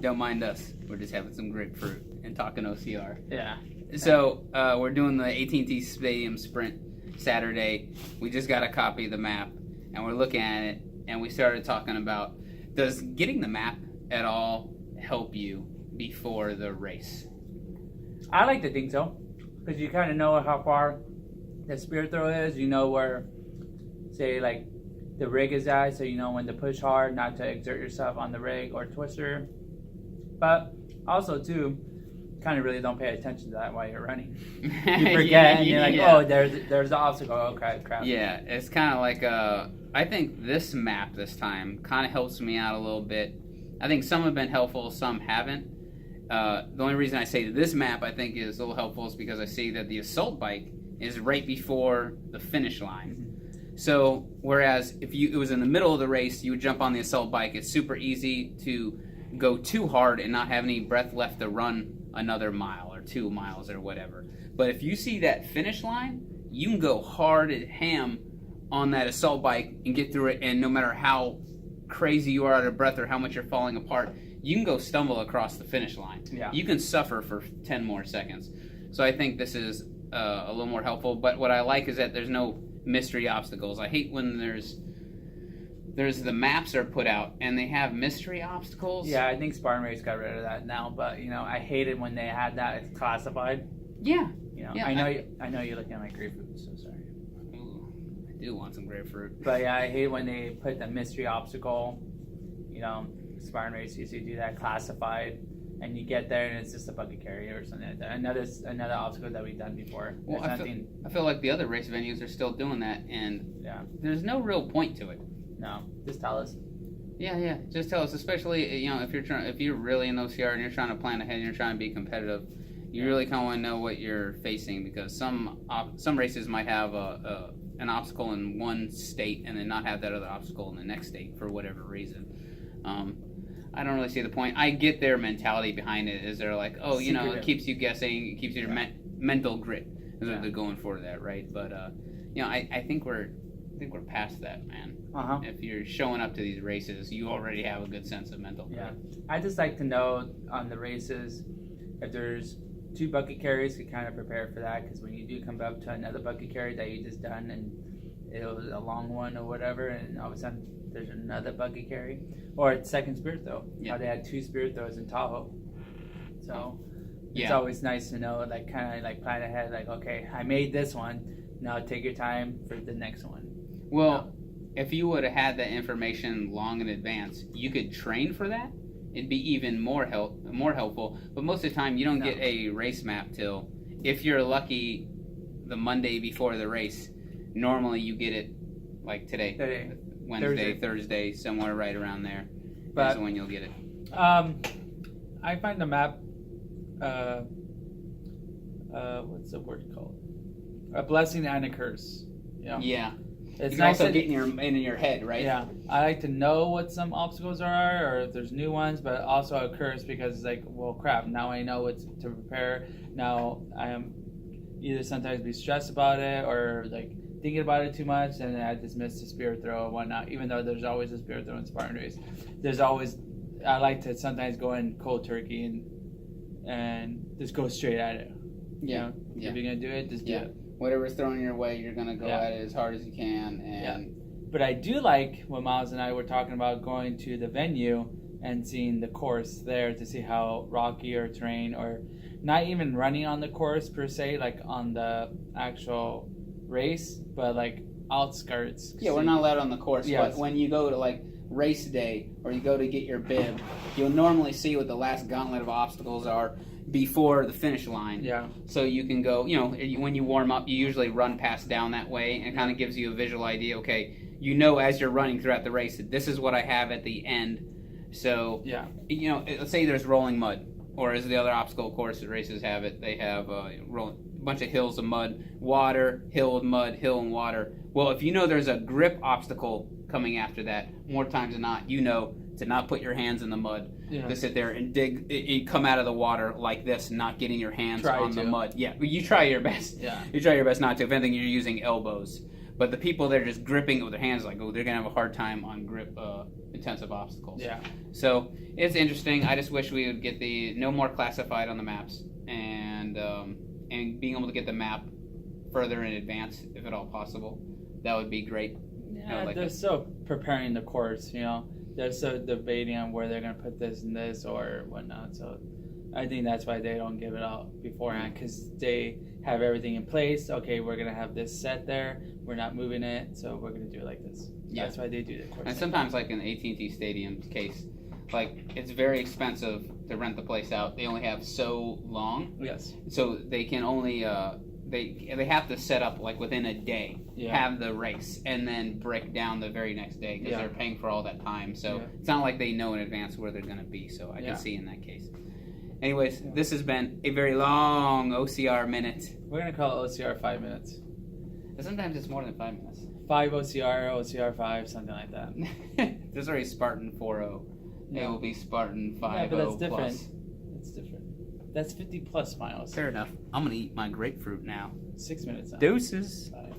Don't mind us. We're just having some grapefruit and talking OCR. Yeah. So we're doing the AT&T Stadium Sprint Saturday. We just got a copy of the map, and we're looking at it, and we started talking about, does getting the map at all help you before the race? I like to think so, because you kind of know how far the spear throw is. You know where, say, like the rig is at, so you know when to push hard, not to exert yourself on the rig or twister. But also too, kind of really don't pay attention to that while you're running. You forget, and you're like, oh, there's the obstacle. Okay, crap. Yeah, it's kind of like I think this map this time kind of helps me out a little bit. I think some have been helpful, some haven't. The only reason I say this map I think is a little helpful is because I see that the assault bike is right before the finish line. So whereas if it was in the middle of the race, you would jump on the assault bike. It's super easy to go too hard and not have any breath left to run another mile or 2 miles or whatever. But if you see that finish line, you can go hard at ham on that assault bike and get through it, and no matter how crazy you are out of breath or how much you're falling apart, you can go stumble across the finish line. Yeah. You can suffer for 10 more seconds. So I think this is a little more helpful, but what I like is that there's no mystery obstacles. I hate when there's the maps are put out and they have mystery obstacles. Yeah, I think Spartan Race got rid of that now, but you know, I hated when they had that it's classified. Yeah. You know, yeah, I know you're looking at my grapefruit, so sorry. Ooh, I do want some grapefruit. But yeah, I hate when they put the mystery obstacle. You know, Spartan Race used to do that classified, and you get there and it's just a bucket carrier or something like that. Another obstacle that we've done before. Well, I feel like the other race venues are still doing that, and yeah, there's no real point to it. No, just tell us. Yeah, just tell us. Especially, you know, if you're really in OCR and you're trying to plan ahead and you're trying to be competitive, you really kind of want to know what you're facing, because some races might have an obstacle in one state and then not have that other obstacle in the next state for whatever reason. I don't really see the point. I get their mentality behind it. Is they're like, oh, you know, it keeps you guessing, it keeps your mental grit. Is what they're going for that, right? But you know, I think we're past that, man. If you're showing up to these races, you already have a good sense of mental grit. I just like to know on the races if there's 2 bucket carries to kind of prepare for that, because when you do come up to another bucket carry that you just done and it was a long one or whatever, and all of a sudden there's another bucket carry, or it's second spirit throw. How they had 2 spirit throws in Tahoe. So it's always nice to know, like, kind of like plan ahead, like, okay, I made this one, now take your time for the next one. Well, if you would have had that information long in advance, you could train for that. It'd be even more helpful. But most of the time, you don't get a race map till, if you're lucky, the Monday before the race. Normally, you get it like today. Wednesday, Thursday, somewhere right around there. That's when you'll get it. I find the map, what's the word called? A blessing and a curse. Yeah. It's you nice also get in your head, right? Yeah. I like to know what some obstacles are, or if there's new ones, but also a curse, because it's like, well, crap, now I know what to prepare. Now I am either sometimes be stressed about it or like thinking about it too much, and then I just miss the spirit throw and whatnot, even though there's always a spirit throw in Spartan Race. I like to sometimes go in cold turkey and just go straight at it. Yeah. If you're going to do it, just do it. Whatever's thrown your way, you're going to go at it as hard as you can. But I do like what Miles and I were talking about, going to the venue and seeing the course there to see how rocky or terrain, or not even running on the course per se, like on the actual race, but like outskirts. Yeah, we're not allowed on the course, but when you go to like race day or you go to get your bib, you'll normally see what the last gauntlet of obstacles are before the finish line. Yeah. So you can go, you know, when you warm up, you usually run past down that way, and it kind of gives you a visual idea. Okay, you know, as you're running throughout the race, that this is what I have at the end. So, you know, let's say there's rolling mud, or as the other obstacle course races have it, they have a bunch of hills of mud, water, hill of mud, hill and water. Well, if you know there's a grip obstacle coming after that, more times than not, you know to not put your hands in the mud, to sit there and dig, come out of the water like this, not getting your hands on the mud. Yeah, you try your best. Yeah. You try your best not to. If anything, you're using elbows. But the people that are just gripping it with their hands, like, oh, they're gonna have a hard time on grip intensive obstacles. Yeah. So it's interesting. I just wish we would get the no more classified on the maps, and being able to get the map further in advance, if at all possible. That would be great. Yeah, like they're that. still preparing the course, you know. They're still debating on where they're going to put this and this or whatnot. So I think that's why they don't give it out beforehand, because they have everything in place. Okay, we're going to have this set there. We're not moving it, so we're going to do it like this. Yeah. That's why they do the course. And sometimes, like in the AT&T Stadium's case, like it's very expensive to rent the place out. They only have so long. Yes. So they can only they have to set up like within a day, have the race, and then break down the very next day because they're paying for all that time. So it's not like they know in advance where they're going to be. So I can see in that case. Anyways, this has been a very long OCR minute. We're going to call it OCR 5 minutes. But sometimes it's more than 5 minutes. 5 OCR, OCR 5, something like that. There's already Spartan 4.0. It will be Spartan 5.0 yeah, but that's different. plus. That's different. That's 50 plus miles. Fair enough. I'm going to eat my grapefruit now. 6 minutes now. Deuces. Bye.